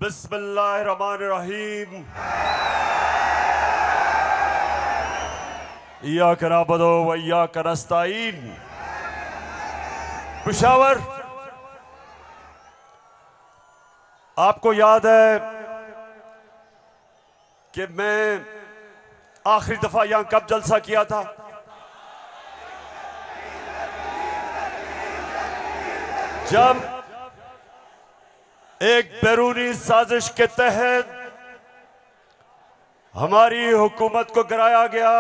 बिस्मिल्लाहिर्रहमानिर्रहीम। इय्याक नअबुदु व इय्याक नस्तईन। पेशावर, आपको याद है कि मैं आखिरी दफा यहां कब जलसा किया था? जब एक बैरूनी साजिश के तहत हमारी हुकूमत को गिराया गया,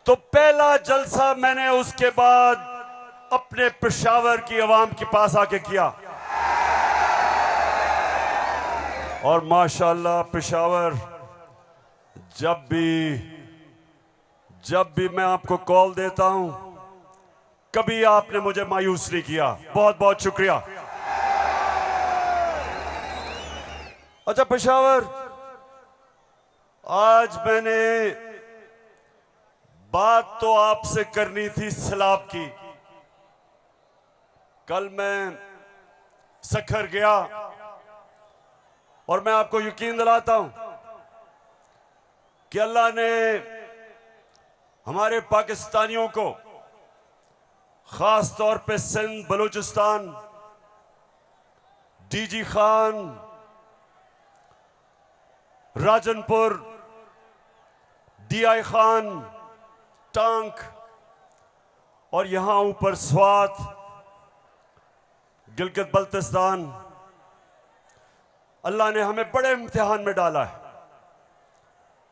तो पहला जलसा मैंने उसके बाद अपने पेशावर की आवाम के पास आके किया। और माशाअल्लाह पेशावर, जब भी मैं आपको कॉल देता हूं, कभी आपने मुझे मायूस नहीं किया। बहुत बहुत शुक्रिया। अच्छा पेशावर, आज मैंने बात तो आपसे करनी थी सैलाब की। कल मैं सखर गया और मैं आपको यकीन दिलाता हूं कि अल्लाह ने हमारे पाकिस्तानियों को, खास तौर पे सिंध, बलूचिस्तान, डीजी खान, राजनपुर, डीआई खान, टांक और यहां ऊपर स्वात, गिलगित बल्तिस्तान, अल्लाह ने हमें बड़े इम्तिहान में डाला है।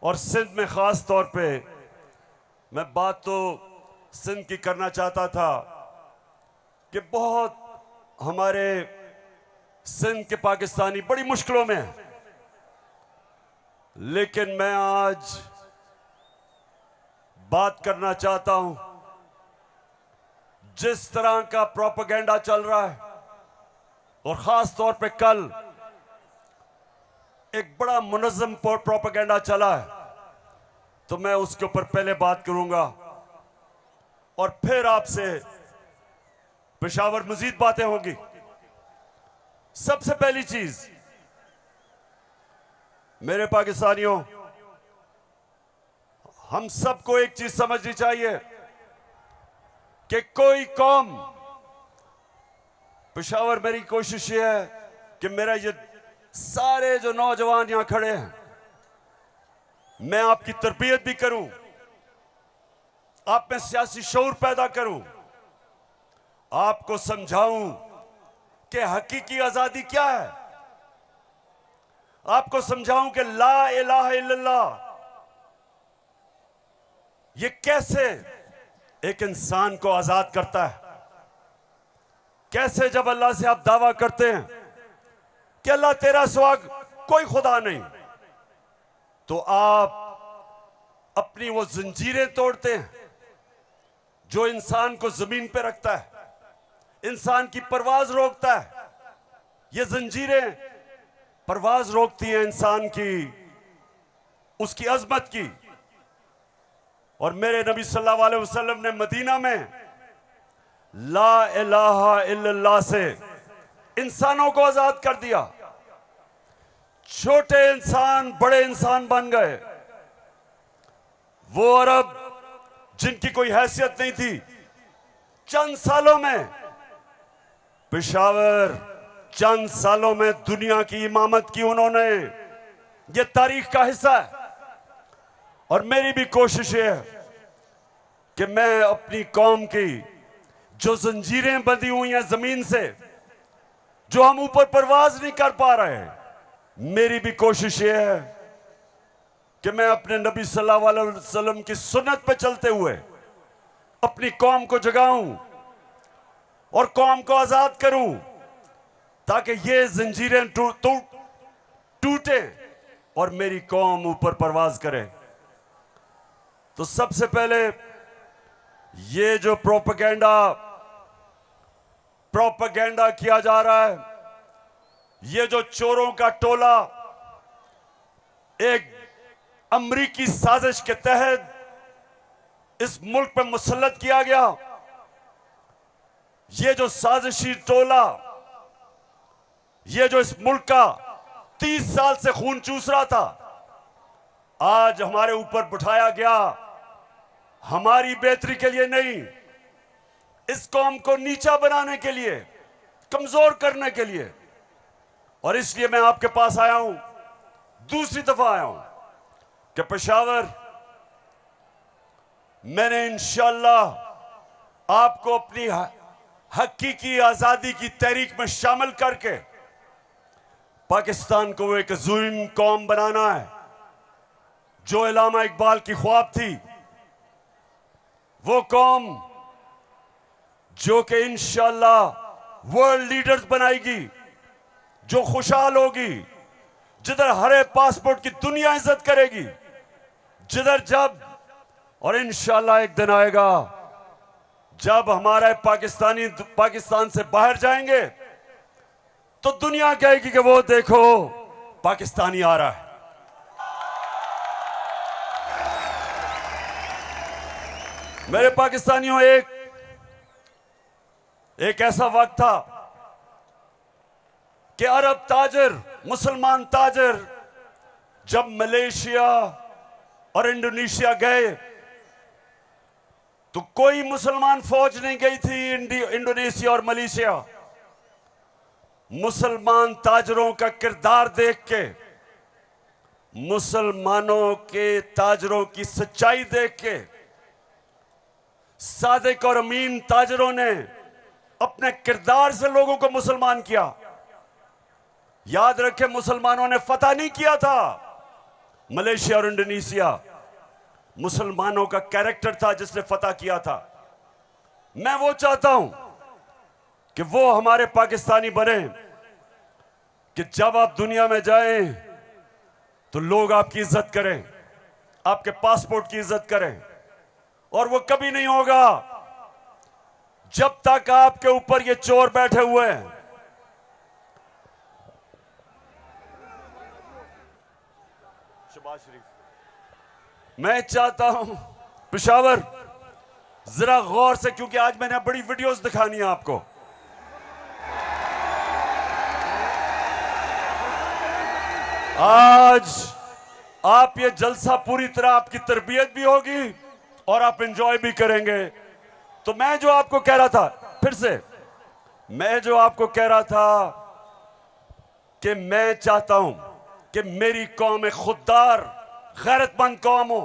और सिंध में खास तौर पे मैं बात तो सिंध की करना चाहता था कि बहुत हमारे सिंध के पाकिस्तानी बड़ी मुश्किलों में हैं। लेकिन मैं आज बात करना चाहता हूं, जिस तरह का प्रोपेगेंडा चल रहा है, और खास तौर पे कल एक बड़ा मुनज़्ज़म प्रोपेगेंडा चला है, तो मैं उसके ऊपर पहले बात करूंगा और फिर आपसे पेशावर मजीद बातें होंगी। सबसे पहली चीज, मेरे पाकिस्तानियों, हम सबको एक चीज समझनी चाहिए कि कोई कौम, पेशावर, मेरी कोशिश ये है कि मेरा ये सारे जो नौजवान यहां खड़े हैं, मैं आपकी तरबियत भी करूं, आप में सियासी शऊर पैदा करूं, आपको समझाऊं कि हकीकी आजादी क्या है, आपको समझाऊं कि ला इलाहा इल्लल्लाह ये कैसे एक इंसान को आजाद करता है। कैसे जब अल्लाह से आप दावा करते हैं कि अल्लाह तेरा सिवा कोई खुदा नहीं, तो आप अपनी वो जंजीरें तोड़ते हैं जो इंसान को जमीन पे रखता है, इंसान की परवाज रोकता है। ये जंजीरें परवाज रोकती हैं इंसान की, उसकी अजमत की। और मेरे नबी सल्लल्लाहु अलैहि वसल्लम ने मदीना में ला इलाहा इल्लल्लाह से इंसानों को आजाद कर दिया। छोटे इंसान बड़े इंसान बन गए। वो अरब जिनकी कोई हैसियत नहीं थी, चंद सालों में, पेशावर, चंद सालों में दुनिया की इमामत की उन्होंने। ये तारीख का हिस्सा है। और मेरी भी कोशिश है कि मैं अपनी कौम की जो जंजीरें बंधी हुई हैं जमीन से, जो हम ऊपर परवाज नहीं कर पा रहे हैं, मेरी भी कोशिश ये है कि मैं अपने नबी सल्लल्लाहु अलैहि वसल्लम की सुन्नत पे चलते हुए अपनी कौम को जगाऊं और कौम को आजाद करूं, ताकि ये जंजीरें टूटे और मेरी कौम ऊपर परवाज करे। तो सबसे पहले ये जो प्रोपेगेंडा किया जा रहा है, ये जो चोरों का टोला एक अमरीकी साजिश के तहत इस मुल्क पर मुसल्लत किया गया, ये जो साजिशी टोला ये जो इस मुल्क का 30 साल से खून चूस रहा था, आज हमारे ऊपर बिठाया गया, हमारी बेहतरी के लिए नहीं, इस कौम को नीचा बनाने के लिए, कमजोर करने के लिए। और इसलिए मैं आपके पास आया हूं, दूसरी दफा आया हूं कि पेशावर, मैंने इंशाअल्लाह आपको अपनी हकीकी आजादी की तहरीक में शामिल करके पाकिस्तान को एक अज़ीम कौम बनाना है। जो इलामा इकबाल की ख्वाब थी, वो कौम जो कि इंशाअल्लाह वर्ल्ड लीडर्स बनाएगी, जो खुशहाल होगी, जिधर हरे पासपोर्ट की दुनिया इज्जत करेगी, जिधर जब, और इंशाअल्लाह एक दिन आएगा जब हमारे पाकिस्तानी पाकिस्तान से बाहर जाएंगे तो दुनिया कहेगी कि वो देखो पाकिस्तानी आ रहा है। मेरे पाकिस्तानियों, एक ऐसा वक्त था कि अरब ताजर, मुसलमान ताजर जब मलेशिया और इंडोनेशिया गए तो कोई मुसलमान फौज नहीं गई थी इंडोनेशिया और मलेशिया। मुसलमान ताजरों का किरदार देख के, मुसलमानों के ताजरों की सच्चाई देख के, सादिक और अमीन ताजरों ने अपने किरदार से लोगों को मुसलमान किया। याद रखें, मुसलमानों ने फतह नहीं किया था मलेशिया और इंडोनेशिया, मुसलमानों का कैरेक्टर था जिसने फतह किया था। मैं वो चाहता हूं कि वो हमारे पाकिस्तानी बने कि जब आप दुनिया में जाएं तो लोग आपकी इज्जत करें, आपके पासपोर्ट की इज्जत करें। और वो कभी नहीं होगा जब तक आपके ऊपर ये चोर बैठे हुए हैं। शहबाज शरीफ, मैं चाहता हूं पेशावर जरा गौर से, क्योंकि आज मैंने बड़ी वीडियोस दिखानी है आपको। आज आप ये जलसा पूरी तरह आपकी तरबियत भी होगी और आप एंजॉय भी करेंगे। तो मैं जो आपको कह रहा था, फिर से मैं जो आपको कह रहा था कि मैं चाहता हूं कि मेरी कौम एक खुददार, गैरतमंद कौम हो,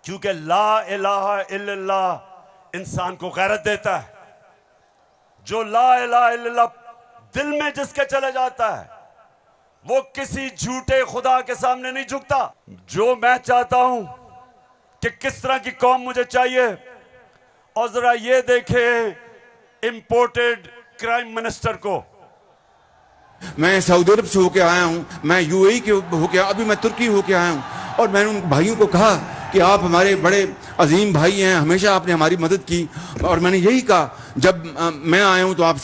क्योंकि ला इलाहा इल्लल्लाह इंसान को गैरत देता है। जो ला इलाहा इल्लल्लाह दिल में जिसके चले जाता है वो किसी झूठे खुदा के सामने नहीं झुकता। जो मैं चाहता हूं कि किस तरह की कौम मुझे चाहिए, और जरा ये देखें इंपोर्टेड क्राइम मिनिस्टर को। मैं सऊदी अरब से होके आया हूं, मैं यूएई के होके, अभी मैं तुर्की होके आया हूं, और मैंने उन भाइयों को कहा कि आप हमारे बड़े अजीम भाई हैं, हमेशा आपने हमारी मदद की। और मैंने यही कहा, जब मैं आया हूं तो आप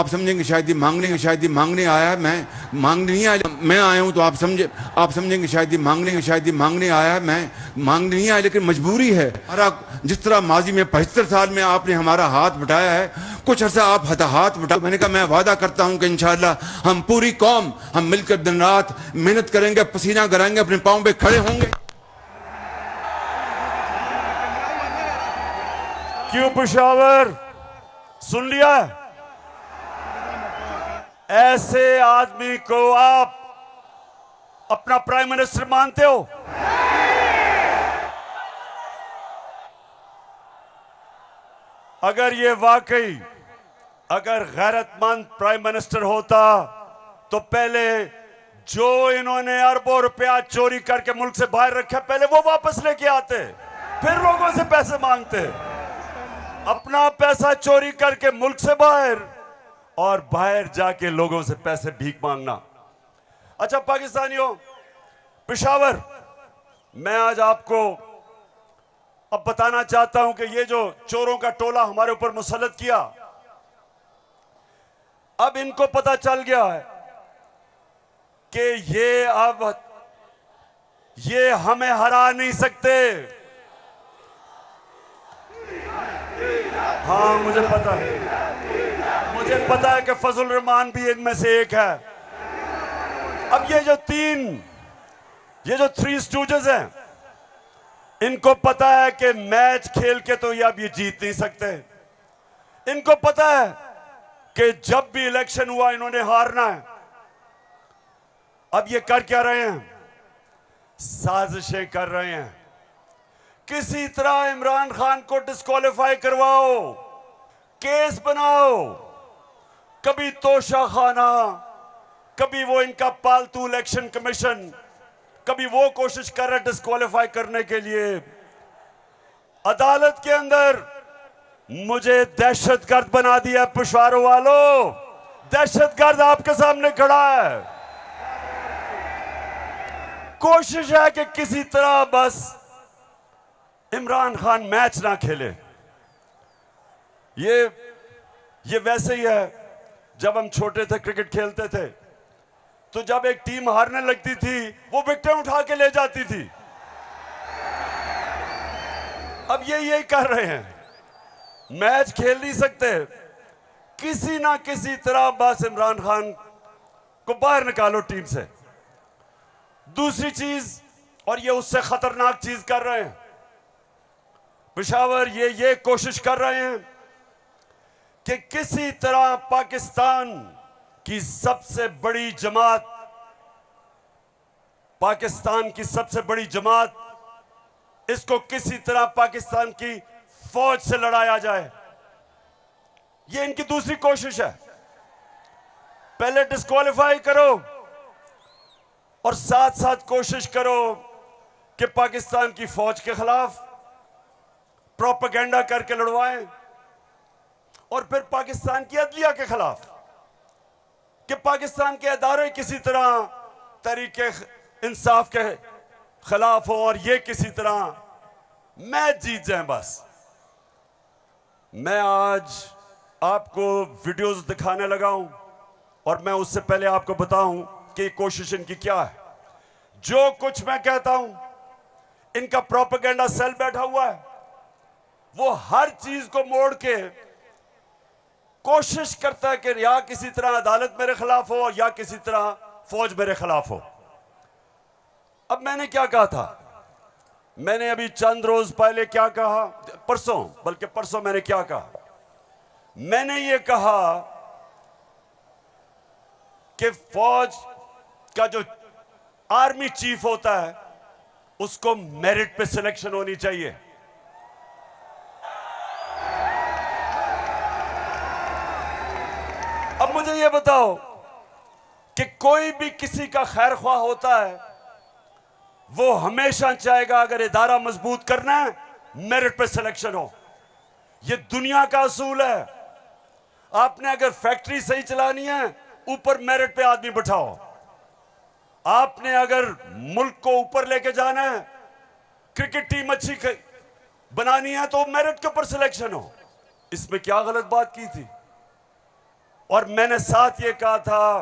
समझेंगे शायद ये मांगने आया है, मैं मांगने नहीं आया। मैं आया हूं तो आप समझेंगे शायद ये मांगने आया है, मैं मांगने नहीं आया, लेकिन मजबूरी है। जिस तरह माजी में 75 साल में आपने हमारा हाथ बटाया है, कुछ अर्सा आप हाथ बटा। मैंने कहा मैं वादा करता हूं कि इंशाअल्लाह हम पूरी कौम हम मिलकर दिन रात मेहनत करेंगे, पसीना गिराएंगे, अपने पांव पे खड़े होंगे। क्यों पेशावर, सुन लिया? ऐसे आदमी को आप अपना प्राइम मिनिस्टर मानते हो? अगर ये वाकई अगर गैरतमंद प्राइम मिनिस्टर होता तो पहले जो इन्होंने अरबों रुपया चोरी करके मुल्क से बाहर रखा, पहले वो वापस लेके आते, फिर लोगों से पैसे मांगते। अपना पैसा चोरी करके मुल्क से बाहर, और बाहर जाके लोगों से पैसे भीख मांगना। अच्छा पाकिस्तानियों, पेशावर, मैं आज आपको अब बताना चाहता हूं कि ये जो चोरों का टोला हमारे ऊपर मुसल्लत किया, अब इनको पता चल गया है कि ये हमें हरा नहीं सकते। हाँ मुझे पता है, मुझे पता है कि फजल रहमान भी इनमें से एक है। अब ये जो थ्री स्टूजेस हैं, इनको पता है कि मैच खेल के तो ये अब ये जीत नहीं सकते। इनको पता है कि जब भी इलेक्शन हुआ इन्होंने हारना है। अब ये कर क्या रहे हैं? साजिशें कर रहे हैं। किसी तरह इमरान खान को डिस्क्वालीफाई करवाओ, केस बनाओ, कभी तोशा खाना, कभी वो इनका पालतू इलेक्शन कमीशन, कभी वो कोशिश कर रहे डिस्क्वालीफाई करने के लिए। अदालत के अंदर मुझे दहशतगर्द बना दिया पिशवारों वालों। दहशतगर्द आपके सामने खड़ा है। कोशिश है कि किसी तरह बस इमरान खान मैच ना खेले। ये वैसे ही है, जब हम छोटे थे क्रिकेट खेलते थे तो जब एक टीम हारने लगती थी वो विकेट उठा के ले जाती थी। अब ये यही कर रहे हैं, मैच खेल नहीं सकते, किसी ना किसी तरह बस इमरान खान को बाहर निकालो टीम से। दूसरी चीज, और ये उससे खतरनाक चीज कर रहे हैं, पेशावर ये कोशिश कर रहे हैं कि किसी तरह पाकिस्तान की सबसे बड़ी जमात, इसको किसी तरह पाकिस्तान की फौज से लड़ाया जाए। ये इनकी दूसरी कोशिश है। पहले डिस्क्वालीफाई करो और साथ साथ कोशिश करो कि पाकिस्तान की फौज के खिलाफ प्रोपेगेंडा करके लड़वाएं, और फिर पाकिस्तान की अदलिया के खिलाफ कि पाकिस्तान के अदारे किसी तरह तरीके इंसाफ के खिलाफ हो और ये किसी तरह मैच जीत जाएं। बस मैं आज आपको वीडियोस दिखाने लगा हूं, और मैं उससे पहले आपको बताऊं कि कोशिश इनकी क्या है। जो कुछ मैं कहता हूं, इनका प्रोपेगेंडा सेल बैठा हुआ है, वो हर चीज को मोड़ के कोशिश करता है कि या किसी तरह अदालत मेरे खिलाफ हो या किसी तरह फौज मेरे खिलाफ हो। अब मैंने क्या कहा था, मैंने अभी चंद रोज पहले क्या कहा, परसों मैंने क्या कहा, मैंने ये कहा कि फौज का जो आर्मी चीफ होता है उसको मेरिट पे सिलेक्शन होनी चाहिए। अब मुझे यह बताओ कि कोई भी किसी का खैर ख्वाह होता है, वो हमेशा चाहेगा अगर इदारा मजबूत करना है मेरिट पे सिलेक्शन हो। यह दुनिया का असूल है। आपने अगर फैक्ट्री सही चलानी है ऊपर मेरिट पे आदमी बिठाओ। आपने अगर मुल्क को ऊपर लेके जाना है, क्रिकेट टीम अच्छी बनानी है तो मेरिट के ऊपर सिलेक्शन हो। इसमें क्या गलत बात की थी? और मैंने साथ ये कहा था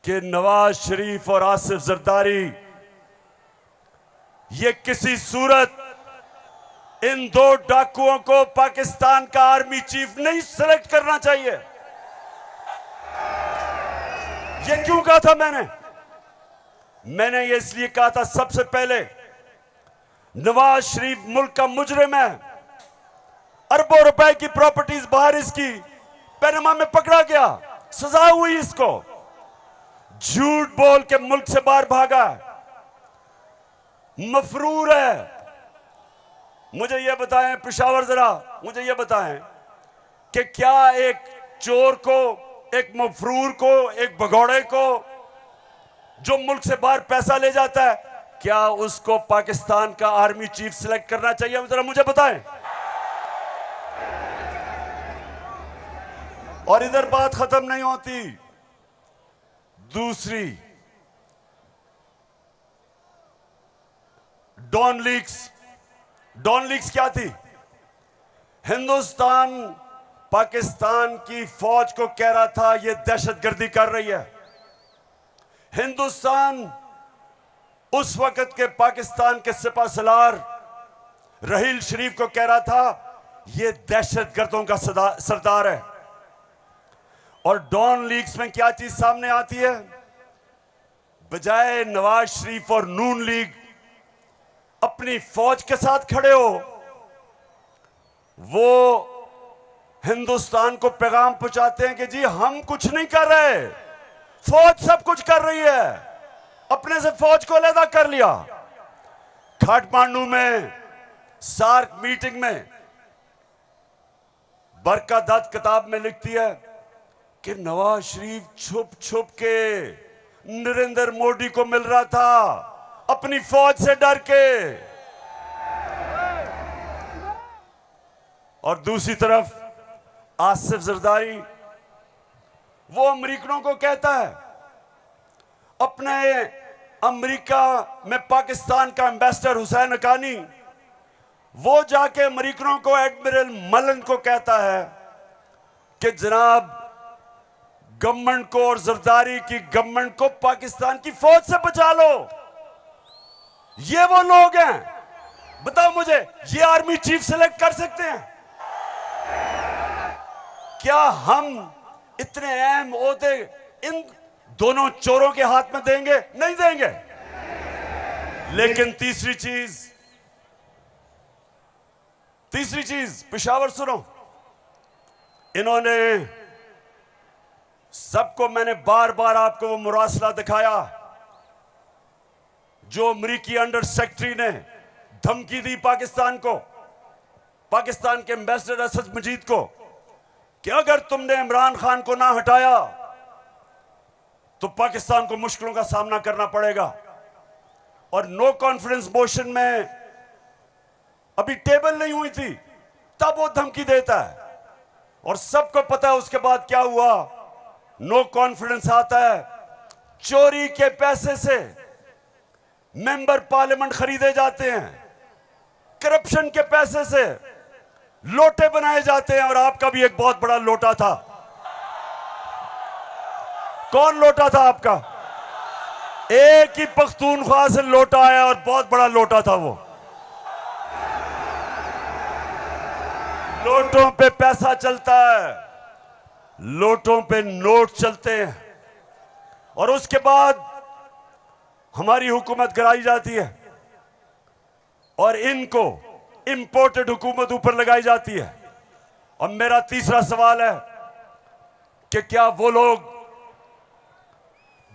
कि नवाज शरीफ और आसिफ जरदारी, ये किसी सूरत इन दो डाकुओं को पाकिस्तान का आर्मी चीफ नहीं सिलेक्ट करना चाहिए। ये क्यों कहा था मैंने ये इसलिए कहा था, सबसे पहले नवाज शरीफ मुल्क का मुजरिम है, अरबों रुपए की प्रॉपर्टीज बाहर इसकी पनामा में पकड़ा गया, सजा हुई इसको, झूठ बोल के मुल्क से बाहर भागा, मफरूर है। मुझे यह बताएं पेशावर, जरा मुझे यह बताएं कि क्या एक चोर को, एक मफरूर को, एक भगौड़े को जो मुल्क से बाहर पैसा ले जाता है, क्या उसको पाकिस्तान का आर्मी चीफ सिलेक्ट करना चाहिए? जरा मुझे बताएं। और इधर बात खत्म नहीं होती। दूसरी, डॉन लीक्स क्या थी? हिंदुस्तान पाकिस्तान की फौज को कह रहा था ये दहशतगर्दी कर रही है। हिंदुस्तान उस वक्त के पाकिस्तान के सिपा सलार रहील शरीफ को कह रहा था ये दहशतगर्दों का सरदार है। और डॉन लीग्स में क्या चीज सामने आती है? बजाय नवाज शरीफ और नून लीग अपनी फौज के साथ खड़े हो, वो हिंदुस्तान को पैगाम पहुंचाते हैं कि जी हम कुछ नहीं कर रहे, फौज सब कुछ कर रही है। अपने से फौज को अलग कर लिया। काठमांडू में सार्क मीटिंग में बरका दत्त किताब में लिखती है कि नवाज शरीफ छुप छुप के नरेंद्र मोदी को मिल रहा था अपनी फौज से डर के। और दूसरी तरफ आसिफ जरदारी वो अमेरिकनों को कहता है, अपने अमेरिका में पाकिस्तान का एम्बेसडर हुसैन हक्कानी वो जाके अमेरिकनों को, एडमिरल मलन को कहता है कि जनाब गवर्नमेंट को और जरदारी की गवर्नमेंट को पाकिस्तान की फौज से बचा लो। ये वो लोग हैं, बताओ मुझे, ये आर्मी चीफ सेलेक्ट कर सकते हैं? क्या हम इतने अहम ओहदे इन दोनों चोरों के हाथ में देंगे? नहीं देंगे। लेकिन तीसरी चीज पेशावर सुनो, इन्होंने सबको, मैंने बार बार आपको वो मुरासला दिखाया जो अमरीकी अंडर सेक्रेटरी ने धमकी दी पाकिस्तान को, पाकिस्तान के एम्बेसडर असद मजीद को, कि अगर तुमने इमरान खान को ना हटाया तो पाकिस्तान को मुश्किलों का सामना करना पड़ेगा। और नो कॉन्फिडेंस मोशन में अभी टेबल नहीं हुई थी, तब वो धमकी देता है। और सबको पता है उसके बाद क्या हुआ। नो कॉन्फिडेंस आता है, चोरी के पैसे से मेंबर पार्लियामेंट खरीदे जाते हैं, करप्शन के पैसे से लोटे बनाए जाते हैं। और आपका भी एक बहुत बड़ा लोटा था। कौन लोटा था आपका? एक ही पख्तूनख्वा से लोटा आया और बहुत बड़ा लोटा था वो। लोटों पे पैसा चलता है, लोटों पे नोट चलते हैं, और उसके बाद हमारी हुकूमत गिराई जाती है और इनको इंपोर्टेड हुकूमत ऊपर लगाई जाती है। और मेरा तीसरा सवाल है कि क्या वो लोग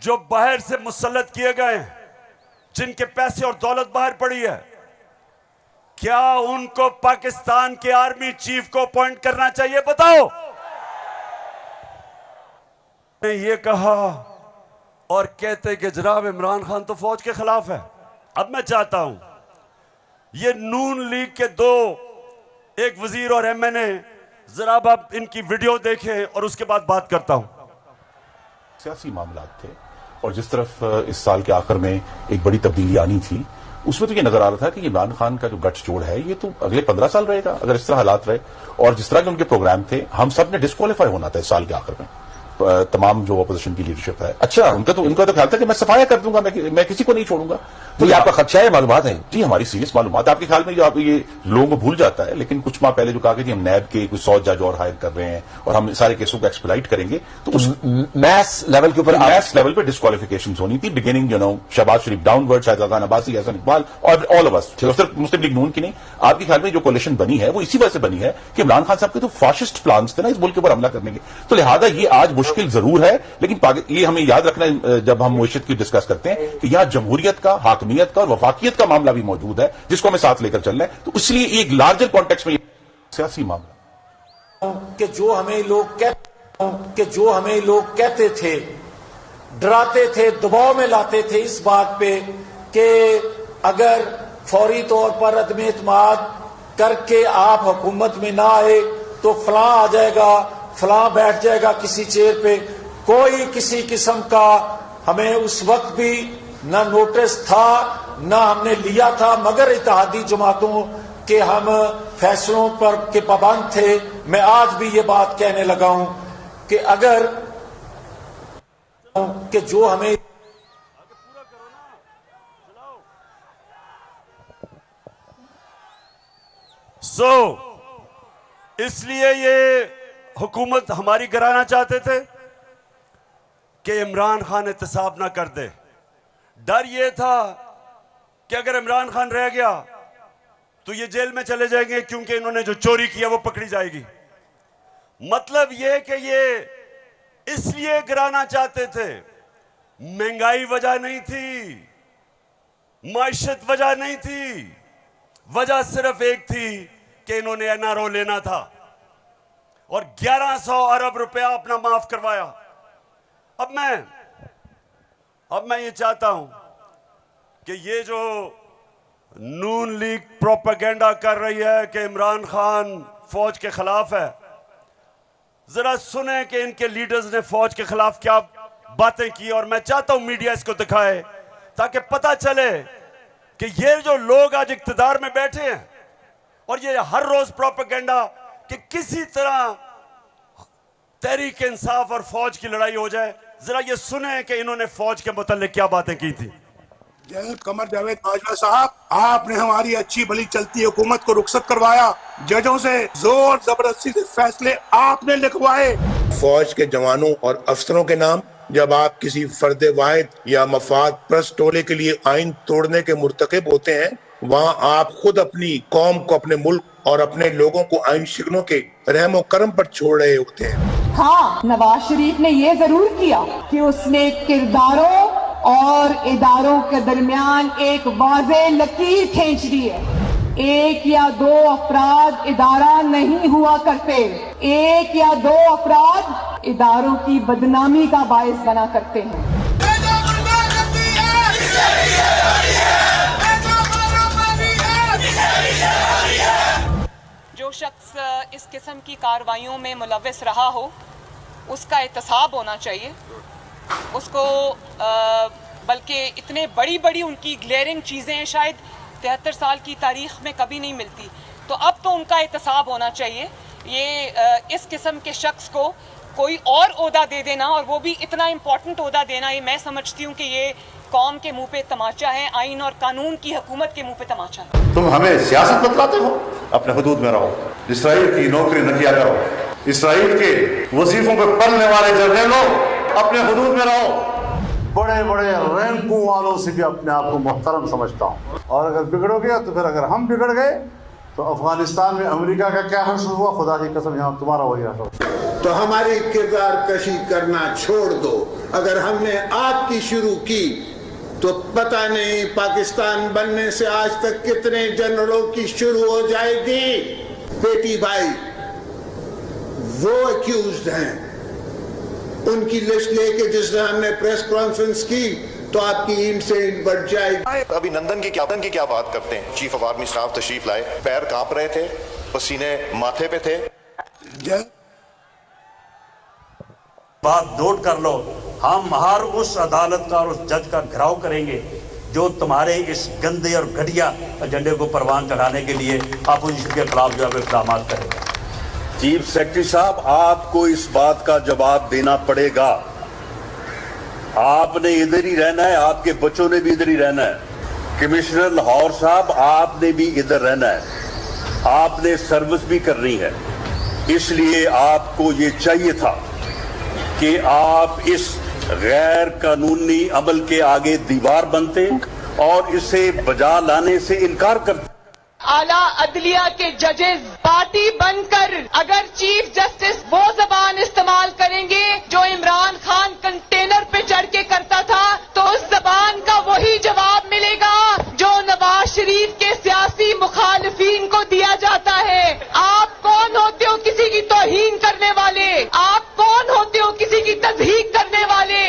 जो बाहर से मुसल्लत किए गए हैं, जिनके पैसे और दौलत बाहर पड़ी है, क्या उनको पाकिस्तान के आर्मी चीफ को अपॉइंट करना चाहिए? बताओ। ने ये कहा और कहते कि जनाब इमरान खान तो फौज के खिलाफ है। अब मैं चाहता हूं ये नून लीग के दो, एक वजीर और एमएनए, जरा आप इनकी वीडियो देखें और उसके बाद बात करता हूं। सियासी मामला थे और जिस तरफ इस साल के आखिर में एक बड़ी तब्दीली आनी थी, उसमें तो ये नजर आ रहा था कि इमरान खान का जो गठजोड़ है ये तो अगले 15 साल रहेगा अगर इस तरह हालात रहे। और जिस तरह के उनके प्रोग्राम थे, हम सब ने डिस्क्वालीफाई होना था इस साल के आखिर में, तमाम जो अपोजिशन की लीडरशिप है। अच्छा, उनका तो ख्याल था कि मैं सफाया कर दूंगा, मैं किसी को नहीं छोड़ूंगा। तो ये आपका खदशा है? मालूमात है जी, हमारी सीरियस मालूमात। आपके ख्याल में जो आप ये लोगों को भूल जाता है, लेकिन कुछ माह पहले जो कहा कि हम नैब के कुछ 100 जज और हायर कर रहे हैं और हम सारे केसों को एक्सप्लाइट करेंगे, तो उस मैथ्स लेवल के ऊपर मैथ्स लेवल पे डिस्क्वालिफिकेशन होनी थी, बिगिनिंग शहबाज शरीफ डाउनवर्ड, शाहजहां अब्बासी, हसन इकबाल और ऑल ऑफ अस, सिर्फ मुस्लिम लीग नून की नहीं। आपके ख्याल में जो कोalition बनी है वो इसी वजह से बनी है कि इमरान खान साहब के तो फाशिस्ट प्लान्स थे ना इस मुल्क के ऊपर हमला करने के। तो लिहाजा ये आज मुश्किल जरूर है, लेकिन ये हमें याद रखना है जब हम मुइशत की डिस्कस करते हैं कि यहां जमहूरियत का, हाकमियत का और वफाकियत का मामला भी मौजूद है, जिसको हमें साथ लेकर चलना है। तो इसलिए एक लार्जर कॉन्टेक्स्ट में सियासी मामला कि जो हमें लोग कहते थे, डराते थे, दबाव में लाते थे इस बात पे कि अगर फौरी तौर पर अदम एतमाद करके आप हुकूमत में ना आए तो फलां आ जाएगा, फलां बैठ जाएगा किसी चेयर पे। कोई किसी किस्म का हमें उस वक्त भी ना नोटिस था ना हमने लिया था, मगर इत्तेहादी जमातों के हम फैसलों पर के पाबंद थे। मैं आज भी ये बात कहने लगा हूं कि अगर कि जो हमें इसलिए ये हुकूमत हमारी गिराना चाहते थे कि इमरान खान एहतसाब ना कर दे। डर यह था कि अगर इमरान खान रह गया तो ये जेल में चले जाएंगे, क्योंकि इन्होंने जो चोरी किया वो पकड़ी जाएगी। मतलब यह कि ये इसलिए गिराना चाहते थे, महंगाई वजह नहीं थी, माइशत वजह नहीं थी, वजह सिर्फ एक थी कि इन्होंने एनआरओ लेना था और 1100 अरब रुपया अपना माफ करवाया। अब मैं ये चाहता हूं कि ये जो नून लीग प्रोपेगेंडा कर रही है कि इमरान खान फौज के खिलाफ है, जरा सुने कि इनके लीडर्स ने फौज के खिलाफ क्या बातें की। और मैं चाहता हूं मीडिया इसको दिखाए ताकि पता चले कि ये जो लोग आज इक्तिदार में बैठे हैं और ये हर रोज प्रोपेगेंडा कि किसी तरह तहरीक इंसाफ और फौज की लड़ाई हो जाए, जरा ये सुने कि इन्होंने फौज के मुताल्लिक क्या बातें की थी। कमर जावेद बाजवा साहब, आपने हमारी अच्छी भली चलती हुकूमत को रुखसत करवाया, जजों से जोर जबरदस्ती से फैसले आपने लिखवाए। फौज के जवानों और अफसरों के नाम जब आप किसी फर्द वाहिद या मफाद परस्त टोले के लिए आइन तोड़ने के मुर्तकिब होते हैं, वहाँ आप खुद अपनी कौम को, अपने मुल्क और अपने लोगों को आइन शिकनों के रहमो करम पर छोड़ रहे होते हैं। हाँ, नवाज शरीफ ने ये जरूर किया कि उसने किरदारों और इदारों के दरमियान एक वाज़े लकीर खींच दी है। एक या दो अफराद इदारा नहीं हुआ करते, एक या दो अफराद इदारों की बदनामी का बायस बना करते हैं। जो शख्स इस किस्म की कार्रवाइयों में मुलव्वस रहा हो उसका एहतसाब होना चाहिए। उसको बल्कि इतने बड़ी उनकी ग्लेयरिंग चीज़ें शायद 73 साल की तारीख में कभी नहीं मिलती, तो अब तो उनका एहतसाब होना चाहिए। ये इस किस्म के शख्स को कोई और ओहदा दे देना, और वो भी इतना इम्पोर्टेंट ओहदा देना, ये मैं समझती हूँ कि ये कौम के मुंह पे तमाचा है, आइन और कानून की हुकूमत के मुंह पे तमाचा है। तुम हमें सियासत बतलाते हो, अपने हुदूद में रहो, इसराइल की नौकरी न किया करो, इसराइल के वजीफों पे पलने वाले जर्नलों अपने हुदूद में रहो। बड़े बड़े रैंकों वालों से भी अपने आप को मुहतरम समझता हूँ, और अगर बिगड़ोगे तो फिर अगर हम बिगड़ गए तो अफगानिस्तान में अमेरिका का क्या हश्र हुआ, खुदा की कसम यहाँ तुम्हारा वही हश्र। तो हमारी किरदार कशी करना छोड़ दो। अगर हमने आपकी शुरू की तो पता नहीं पाकिस्तान बनने से आज तक कितने जनरलों की शुरू हो जाएगी। बेटी भाई वो अक्यूज्ड हैं, उनकी लिस्ट लेके जिस दिन हमने प्रेस कॉन्फ्रेंस की तो आपकी ईंट से ईंट बढ़ जाएगी। अभिनंदन की क्या बात करते हैं। चीफ ऑफ आर्मी स्टाफ तशरीफ लाए, पैर कांप रहे थे, पसीने माथे पे थे। बात नोट कर लो, हम हर उस अदालत का और उस जज का घेराव करेंगे जो तुम्हारे इस गंदे और घटिया एजेंडे को परवान चढ़ाने के लिए अपोजिशन के खिलाफ जो है इक़दाम करेगा। चीफ सेक्रेटरी साहब, आपको इस बात का जवाब देना पड़ेगा। आपने इधर ही रहना है, आपके बच्चों ने भी इधर ही रहना है। कमिश्नर लाहौर साहब, आपने भी इधर रहना है, आपने सर्विस भी करनी है। इसलिए आपको ये चाहिए था कि आप इस गैर कानूनी अमल के आगे दीवार बनते और इसे बजा लाने से इनकार करते। आला अदलिया के जजेस पार्टी बनकर अगर चीफ जस्टिस वो जबान इस्तेमाल करेंगे जो इमरान खान कंटेनर पे चढ़ के करता था, तो उस जबान का वही जवाब मिलेगा जो नवाज शरीफ के सियासी मुखालिफिन को दिया जाता है। आप कौन होते हो किसी की तौहीन करने वाले? आप कौन होते हो किसी की तज़हीक करने वाले?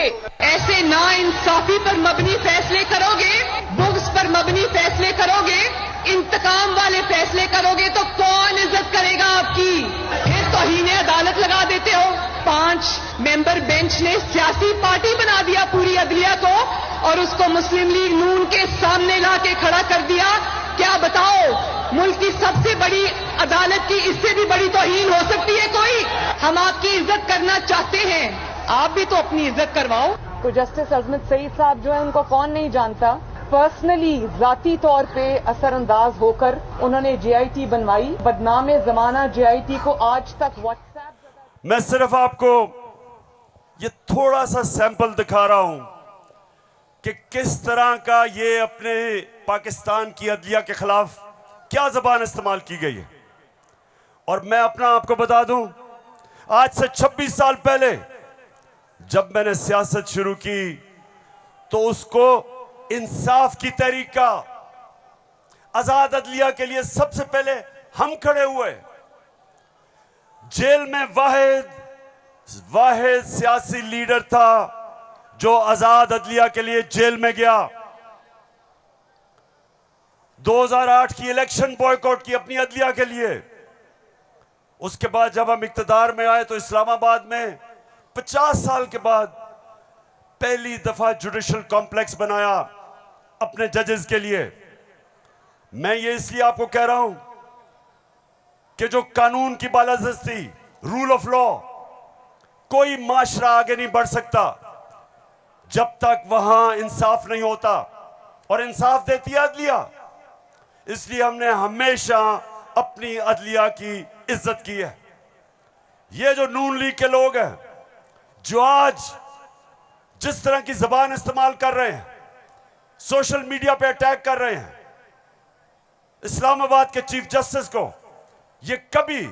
ऐसे नाइंसाफी पर मबनी फैसले करोगे, बुग्स पर मबनी फैसले करोगे, इंतकाम वाले फैसले करोगे तो कौन इज्जत करेगा आपकी? फिर तौहीने अदालत लगा देते हो। 5 मेंबर बेंच ने सियासी पार्टी बना दिया पूरी अदलिया को और उसको मुस्लिम लीग नून के सामने ला के खड़ा कर दिया। क्या बताओ, मुल्क की सबसे बड़ी अदालत की इससे भी बड़ी तौहीन हो सकती है कोई? हम आपकी इज्जत करना चाहते हैं, आप भी तो अपनी इज्जत करवाओ। तो जस्टिस अजमत सईद साहब जो है उनको कौन नहीं जानता, पर्सनली जाती तौर पे असरअंदाज होकर उन्होंने JIT बनवाई। बदनाम जमाना JIT को आज तक व्हाट्सएप। मैं सिर्फ आपको ये थोड़ा सा सैंपल दिखा रहा हूं कि किस तरह का ये अपने पाकिस्तान की अदलिया के खिलाफ क्या जबान इस्तेमाल की गई है। और मैं अपना आपको बता दूं, आज से 26 साल पहले जब मैंने सियासत शुरू की तो उसको इंसाफ की तहरीक का, आजाद अदलिया के लिए सबसे पहले हम खड़े हुए। जेल में वाहिद सियासी लीडर था जो आजाद अदलिया के लिए जेल में गया। 2008 की इलेक्शन बॉयकॉट की अपनी अदलिया के लिए। उसके बाद जब हम इक्तदार में आए तो इस्लामाबाद में 50 साल के बाद पहली दफा जुडिशल कॉम्प्लेक्स बनाया अपने जजेस के लिए। मैं ये इसलिए आपको कह रहा हूं कि जो कानून की बालादस्ती, रूल ऑफ लॉ, कोई माशरा आगे नहीं बढ़ सकता जब तक वहां इंसाफ नहीं होता, और इंसाफ देती है अदलिया। इसलिए हमने हमेशा अपनी अदलिया की इज्जत की है। ये जो नून लीग के लोग हैं जो आज जिस तरह की जबान इस्तेमाल कर रहे हैं, सोशल मीडिया पे अटैक कर रहे हैं इस्लामाबाद के चीफ जस्टिस को, ये कभी,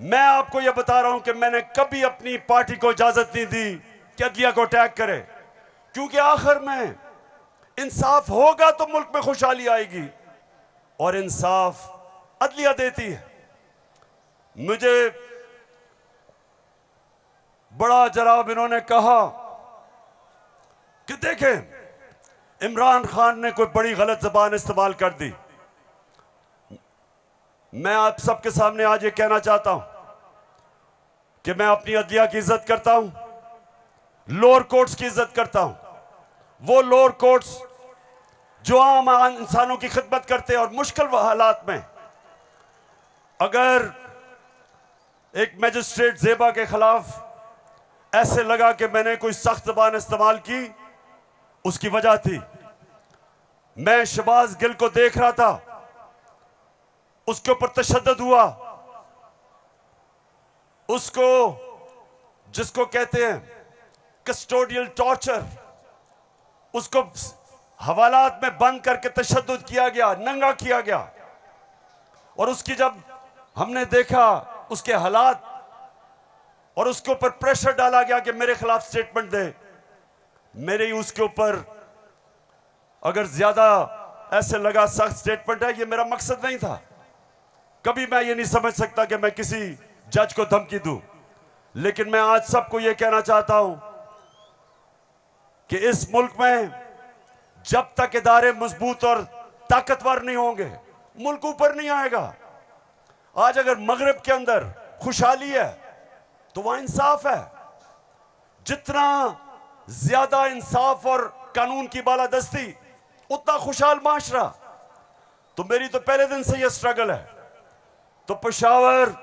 मैं आपको ये बता रहा हूं कि मैंने कभी अपनी पार्टी को इजाजत नहीं दी कि अदलिया को अटैक करे, क्योंकि आखिर में इंसाफ होगा तो मुल्क में खुशहाली आएगी, और इंसाफ अदलिया देती है। मुझे बड़ा जनाब इन्होंने कहा कि देखें इमरान खान ने कोई बड़ी गलत जबान इस्तेमाल कर दी। मैं आप सबके सामने आज ये कहना चाहता हूं कि मैं अपनी अदलिया की इज्जत करता हूं, लोअर कोर्ट्स की इज्जत करता हूं। वो लोअर कोर्ट्स जो आम इंसानों की खिदमत करते हैं, और मुश्किल हालात में अगर एक मजिस्ट्रेट ज़ेबा के खिलाफ ऐसे लगा कि मैंने कोई सख्त जबान इस्तेमाल की, उसकी वजह थी मैं शहबाज गिल को देख रहा था, उसके ऊपर तशद्दुद हुआ, उसको जिसको कहते हैं कस्टोडियल टॉर्चर, उसको हवालात में बंद करके तशद्दुद किया गया, नंगा किया गया। और उसकी जब हमने देखा उसके हालात, और उसके ऊपर प्रेशर डाला गया कि मेरे खिलाफ स्टेटमेंट दे, मेरे ही उसके ऊपर अगर ज्यादा ऐसे लगा सख्त स्टेटमेंट है, ये मेरा मकसद नहीं था। कभी मैं ये नहीं समझ सकता कि मैं किसी जज को धमकी दूं, लेकिन मैं आज सबको ये कहना चाहता हूं कि इस मुल्क में जब तक इदारे मजबूत और ताकतवर नहीं होंगे, मुल्क ऊपर नहीं आएगा। आज अगर मगरिब के अंदर खुशहाली है तो वहां इंसाफ है। जितना ज्यादा इंसाफ और कानून की बालादस्ती, उतना खुशहाल माशरा। तो मेरी तो पहले दिन से यह स्ट्रगल है। तो पेशावर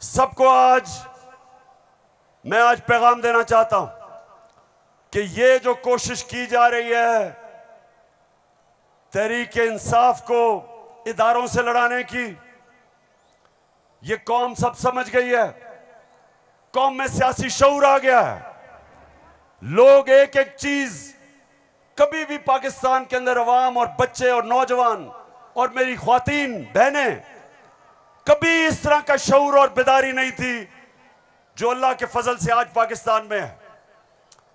सबको मैं आज पैगाम देना चाहता हूं कि ये जो कोशिश की जा रही है तहरीक इंसाफ को इदारों से लड़ाने की, ये कौम सब समझ गई है। कौम में सियासी शऊर आ गया है। लोग एक एक चीज, कभी भी पाकिस्तान के अंदर अवाम और बच्चे और नौजवान और मेरी ख्वातीन बहनें, कभी इस तरह का शऊर और बेदारी नहीं थी जो अल्लाह के फजल से आज पाकिस्तान में है।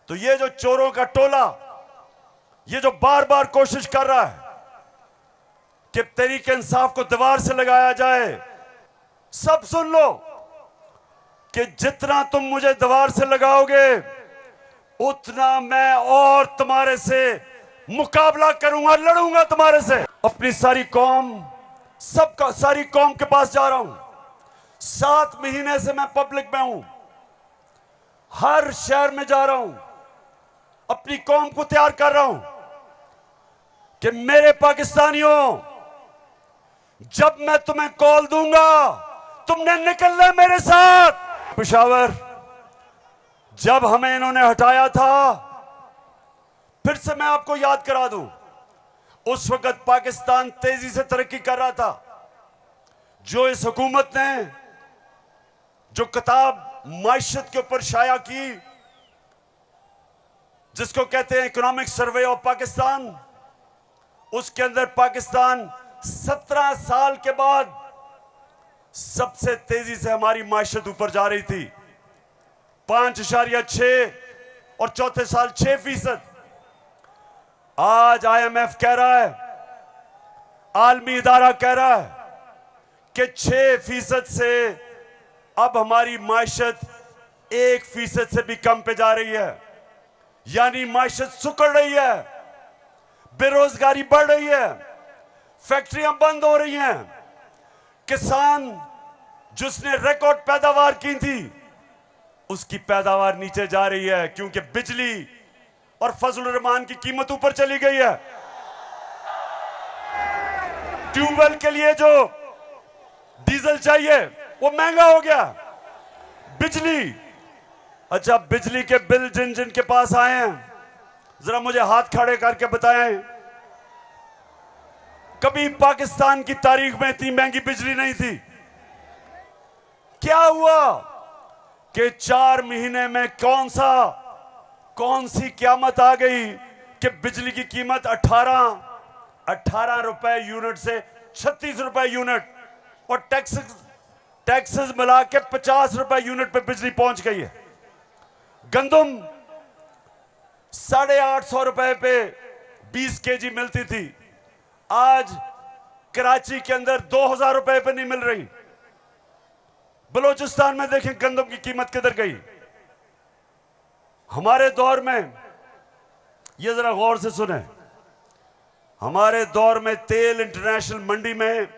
तो ये जो चोरों का टोला, ये जो बार बार कोशिश कर रहा है कि तहरीक इंसाफ को दीवार से लगाया जाए, सब सुन लो कि जितना तुम मुझे दीवार से लगाओगे उतना मैं और तुम्हारे से मुकाबला करूंगा, लड़ूंगा तुम्हारे से। अपनी सारी कौम, सारी कौम के पास जा रहा हूं। 7 महीने से मैं पब्लिक में हूं, हर शहर में जा रहा हूं, अपनी कौम को तैयार कर रहा हूं कि मेरे पाकिस्तानियों, जब मैं तुम्हें कॉल दूंगा तुमने निकलना है मेरे साथ। पेशावर जब हमें इन्होंने हटाया था, फिर से मैं आपको याद करा दूं, उस वक्त पाकिस्तान तेजी से तरक्की कर रहा था। जो इस हुकूमत ने जो किताब माइशत के ऊपर शाया की, जिसको कहते हैं इकोनॉमिक सर्वे ऑफ पाकिस्तान। उसके अंदर पाकिस्तान 17 साल के बाद सबसे तेजी से हमारी माइशत ऊपर जा रही थी, 5.6 और चौथे साल 6%। आज IMF कह रहा है, आलमी इदारा कह रहा है कि 6% से अब हमारी माइशत 1% से भी कम पे जा रही है। यानी माइशत सुकड़ रही है, बेरोजगारी बढ़ रही है, फैक्ट्रियां बंद हो रही हैं। किसान जिसने रिकॉर्ड पैदावार की थी, उसकी पैदावार नीचे जा रही है, क्योंकि बिजली और फजलुर रहमान की कीमत ऊपर चली गई है। ट्यूबवेल के लिए जो डीजल चाहिए वो महंगा हो गया। बिजली, अच्छा बिजली के बिल जिन जिन के पास आए हैं, जरा मुझे हाथ खड़े करके बताएं, कभी पाकिस्तान की तारीख में इतनी महंगी बिजली नहीं थी। क्या हुआ कि 4 महीने में कौन सी क़यामत आ गई कि बिजली की कीमत 18 रुपए यूनिट से 36 रुपए यूनिट और टैक्सेस मिला के 50 रुपए यूनिट पे बिजली पहुंच गई है। गंदम 850 रुपए पे 20 केजी मिलती थी, आज कराची के अंदर 2000 रुपए पे नहीं मिल रही। बलूचिस्तान में देखें गंदम की कीमत किधर गई। हमारे दौर में, ये जरा गौर से सुने, हमारे दौर में तेल इंटरनेशनल मंडी में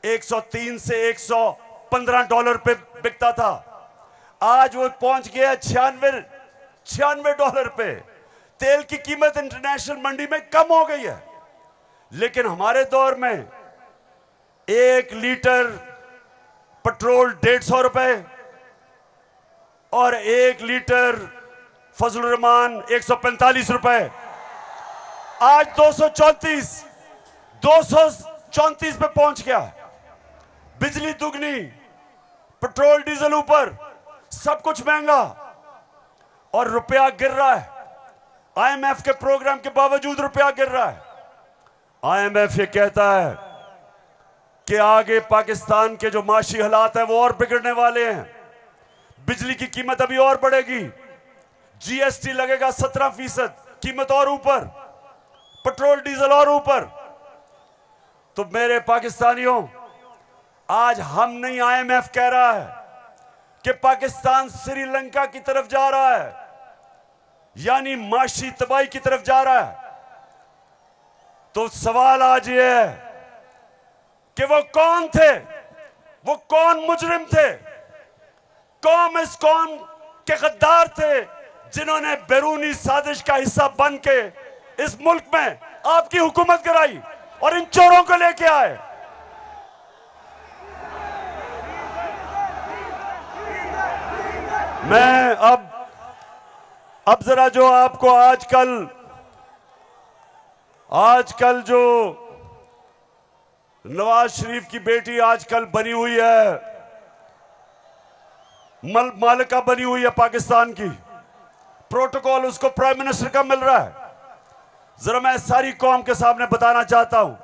103 से 115 डॉलर पे बिकता था, आज वो पहुंच गया 96 डॉलर पे। तेल की कीमत इंटरनेशनल मंडी में कम हो गई है, लेकिन हमारे दौर में 1 लीटर पेट्रोल 150 रुपए और 1 लीटर फजलुर रहमान 145 रुपए, आज 234 पे पहुंच गया। बिजली दुगनी, पेट्रोल डीजल ऊपर, सब कुछ महंगा और रुपया गिर रहा है। IMF के प्रोग्राम के बावजूद रुपया गिर रहा है। IMF ये कहता है कि आगे पाकिस्तान के जो माशी हालात है वो और बिगड़ने वाले हैं, बिजली की कीमत अभी और बढ़ेगी, GST लगेगा 17%, कीमत और ऊपर, पेट्रोल डीजल और ऊपर। तो मेरे पाकिस्तानियों, आज हम नहीं, IMF कह रहा है कि पाकिस्तान श्रीलंका की तरफ जा रहा है, यानी माशी तबाही की तरफ जा रहा है। तो सवाल आज ये है कि वो कौन थे, वो कौन मुजरिम थे, कौन इस कौम के गद्दार थे जिन्होंने बैरूनी साजिश का हिस्सा बन के इस मुल्क में आपकी हुकूमत कराई और इन चोरों को लेके आए। मैं अब जरा जो आपको आजकल जो नवाज शरीफ की बेटी आजकल बनी हुई है, मालिका बनी हुई है पाकिस्तान की, प्रोटोकॉल उसको प्राइम मिनिस्टर का मिल रहा है। जरा मैं सारी कौम के सामने बताना चाहता हूं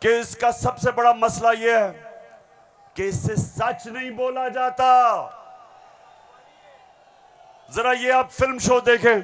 कि इसका सबसे बड़ा मसला यह है कि इससे सच नहीं बोला जाता। जरा ये आप फिल्म शो देखें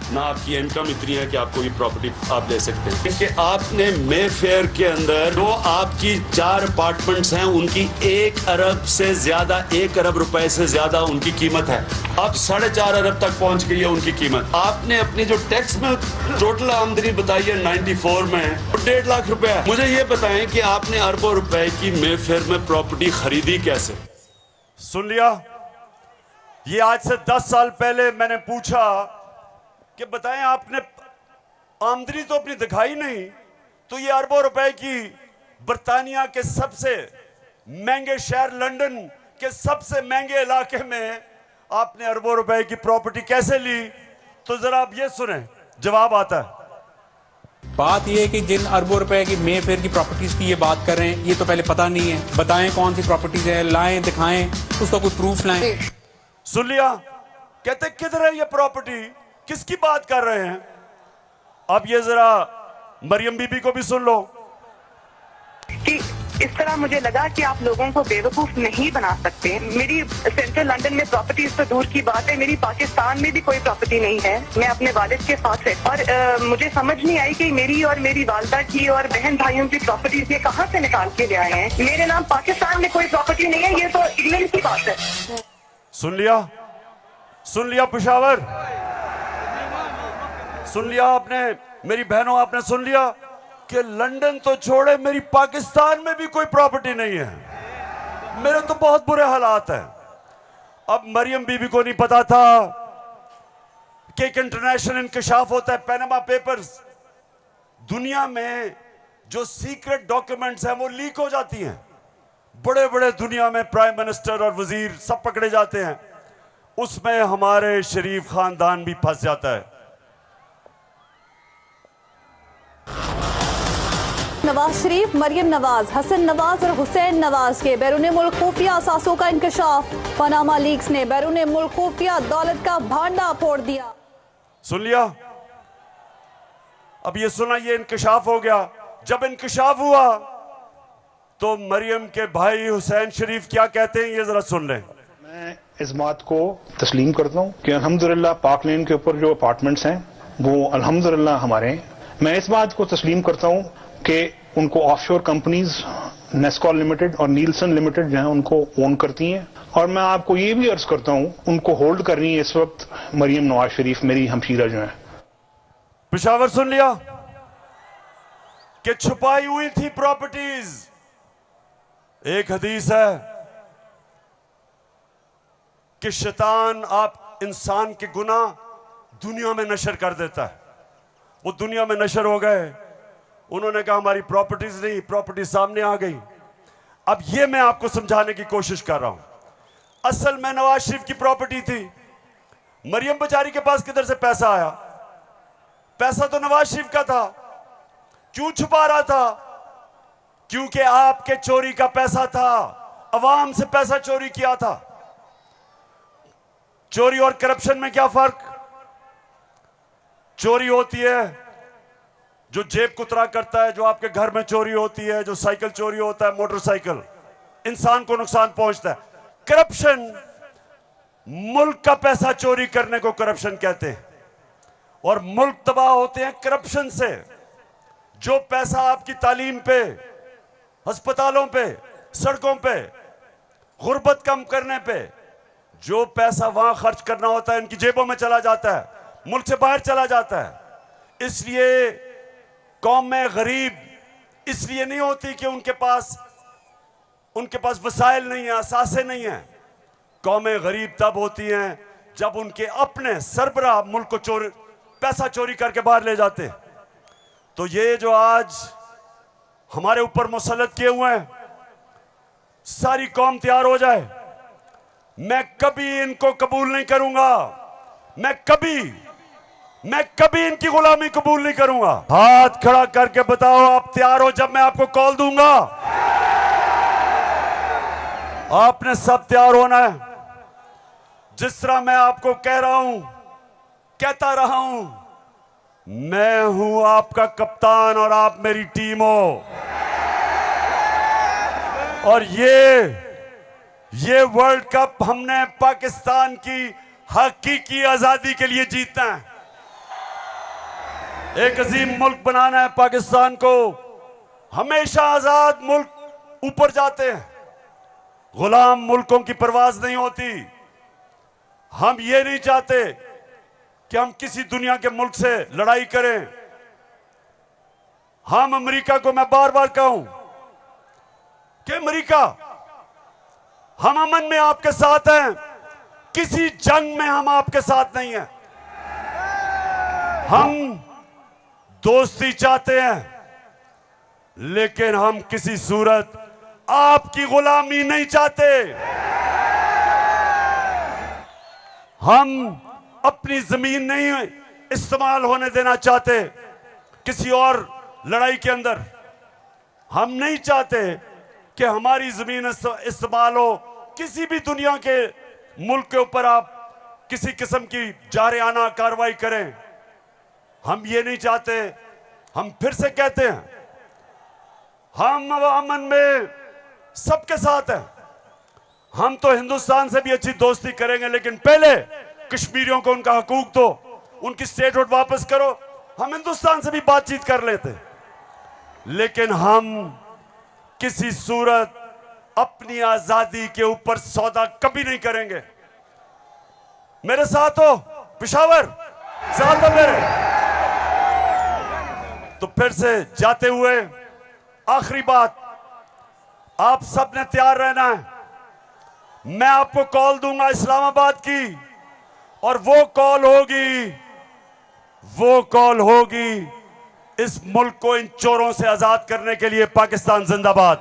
ना, आपकी इनकम इतनी है कि आपको ये प्रॉपर्टी आप ले सकते हैं कि आपने मे फेयर के अंदर जो आपकी 4 अपार्टमेंट्स हैं उनकी 1 अरब से ज्यादा, 1 अरब रुपए से ज्यादा उनकी कीमत है। अब 4.5 अरब तक पहुंच गई है उनकी कीमत। आपने अपनी जो टैक्स में टोटल आमदनी बताई है 94 में, तो 1.5 लाख रुपए है। मुझे ये बताएं कि आपने अरबों रुपए की मे फेयर में प्रॉपर्टी खरीदी कैसे? सुन लिया? ये आज से 10 साल पहले मैंने पूछा कि बताएं आपने आमदनी तो अपनी दिखाई नहीं, तो ये अरबों रुपए की बर्तानिया के सबसे महंगे शहर लंदन के सबसे महंगे इलाके में आपने अरबों रुपए की प्रॉपर्टी कैसे ली? तो जरा आप ये सुने, जवाब आता है। बात ये है कि जिन अरबों रुपए की मे फेयर की प्रॉपर्टीज की ये बात कर रहे हैं, ये तो पहले पता नहीं है। बताएं कौन सी प्रॉपर्टीज है, लाएं, दिखाएं, उसका कोई प्रूफ लाएं। सुन लिया? कहते किधर है ये प्रॉपर्टी, किसकी बात कर रहे हैं? अब ये जरा मरियम बीबी को भी सुन लो कि इस तरह मुझे लगा कि आप लोगों को बेवकूफ नहीं बना सकते। मेरी सेंट्रल लंदन में प्रॉपर्टीज तो दूर की बात है, मेरी पाकिस्तान में भी कोई प्रॉपर्टी नहीं है। मैं अपने वालिद के साथ है और मुझे समझ नहीं आई कि मेरी और मेरी वालदा की और बहन भाइयों की प्रॉपर्टीज ये कहाँ से निकाल के ले आए हैं। मेरे नाम पाकिस्तान में कोई प्रॉपर्टी नहीं है, ये तो इंग्लैंड की बात है। सुन लिया? सुन लिया पेशावर? सुन लिया आपने? मेरी बहनों, आपने सुन लिया कि लंदन तो छोड़े, मेरी पाकिस्तान में भी कोई प्रॉपर्टी नहीं है। मेरे तो बहुत बुरे हालात हैं। अब मरियम बीबी को नहीं पता था कि एक इंटरनेशनल इंकशाफ होता है, पैनामा पेपर्स। दुनिया में जो सीक्रेट डॉक्यूमेंट्स हैं वो लीक हो जाती हैं। बड़े बड़े दुनिया में प्राइम मिनिस्टर और वजीर सब पकड़े जाते हैं, उसमें हमारे शरीफ खानदान भी फंस जाता है। नवाज शरीफ, मरियम नवाज, हसन नवाज और हुसैन नवाज के बैरून मुल्क खुफिया असासों का इंकशाफ। पनामा लीक्स ने बैरून मुल्क खुफिया दौलत का भांडा फोड़ दिया। सुन लिया? अब ये सुना, ये इंकशाफ हो गया। जब इंकशाफ हुआ तो मरियम के भाई हुसैन शरीफ क्या कहते हैं, ये जरा सुन लें। मैं इस बात को तस्लीम करता हूँ कि अल्हम्दुलिल्लाह पाक लेन के ऊपर जो अपार्टमेंट्स हैं वो अल्हम्दुलिल्लाह हमारे हैं। मैं इस बात को तस्लीम करता हूँ कि उनको ऑफशोर कंपनीज नेस्कॉल लिमिटेड और नीलसन लिमिटेड जो है उनको ओन करती हैं। और मैं आपको ये भी अर्ज करता हूँ, उनको होल्ड कर रही है इस वक्त मरियम नवाज शरीफ, मेरी हमशीरा जो है। पेशावर सुन लिया कि छुपाई हुई थी प्रॉपर्टीज। एक हदीस है कि शैतान आप इंसान के गुनाह दुनिया में नशर कर देता है। वो दुनिया में नशर हो गए, उन्होंने कहा हमारी प्रॉपर्टीज नहीं, प्रॉपर्टी सामने आ गई। अब ये मैं आपको समझाने की कोशिश कर रहा हूं। असल में नवाज शरीफ की प्रॉपर्टी थी। मरियम बेचारी के पास किधर से पैसा आया? पैसा तो नवाज शरीफ का था। क्यों छुपा रहा था? क्योंकि आपके चोरी का पैसा था, अवाम से पैसा चोरी किया था। चोरी और करप्शन में क्या फर्क? चोरी होती है जो जेब कुतरा करता है, जो आपके घर में चोरी होती है, जो साइकिल चोरी होता है, मोटरसाइकिल, इंसान को नुकसान पहुंचता है। करप्शन, मुल्क का पैसा चोरी करने को करप्शन कहते हैं। और मुल्क तबाह होते हैं करप्शन से। जो पैसा आपकी तालीम पे, अस्पतालों पे, सड़कों पे, गुर्बत कम करने पे, जो पैसा वहां खर्च करना होता है इनकी जेबों में चला जाता है, मुल्क से बाहर चला जाता है। इसलिए कौम में गरीब इसलिए नहीं होती कि उनके पास वसाइल नहीं है, असासे नहीं है। कौमें गरीब तब होती हैं जब उनके अपने सरबराह मुल्क को पैसा चोरी करके बाहर ले जाते हैं। तो ये जो आज हमारे ऊपर मुसल्लत किए हुए हैं, सारी कौम तैयार हो जाए। मैं कभी इनको कबूल नहीं करूंगा। मैं कभी इनकी गुलामी कबूल नहीं करूंगा। हाथ खड़ा करके बताओ आप तैयार हो जब मैं आपको कॉल दूंगा? आपने सब तैयार होना है। जिस तरह मैं आपको कह रहा हूं, कहता रहा हूं, मैं हूं आपका कप्तान और आप मेरी टीम हो। और ये वर्ल्ड कप हमने पाकिस्तान की हकीकी आजादी के लिए जीतना है। एक अजीम मुल्क बनाना है पाकिस्तान को। हमेशा आजाद मुल्क ऊपर जाते हैं, गुलाम मुल्कों की परवाज नहीं होती। हम ये नहीं चाहते कि हम किसी दुनिया के मुल्क से लड़ाई करें। हम अमेरिका को, मैं बार बार कहूं कि अमेरिका, हम अमन में आपके साथ हैं, किसी जंग में हम आपके साथ नहीं हैं। हम दोस्ती चाहते हैं, लेकिन हम किसी सूरत आपकी गुलामी नहीं चाहते। हम अपनी जमीन नहीं इस्तेमाल होने देना चाहते किसी और लड़ाई के अंदर। हम नहीं चाहते कि हमारी जमीन इस्तेमाल हो किसी भी दुनिया के मुल्क के ऊपर आप किसी किस्म की जारियाना कार्रवाई करें। हम ये नहीं चाहते। हम फिर से कहते हैं, हम अमन में सबके साथ हैं। हम तो हिंदुस्तान से भी अच्छी दोस्ती करेंगे, लेकिन पहले कश्मीरियों को उनका हकूक दो, उनकी स्टेटहुड वापस करो। हम हिंदुस्तान से भी बातचीत कर लेते, लेकिन हम किसी सूरत अपनी आजादी के ऊपर सौदा कभी नहीं करेंगे। मेरे साथ हो पेशावर, साथ हो मेरे। तो फिर से जाते हुए आखिरी बात, आप सब ने तैयार रहना है। मैं आपको कॉल दूंगा इस्लामाबाद की, और वो कॉल होगी इस मुल्क को इन चोरों से आजाद करने के लिए। पाकिस्तान जिंदाबाद।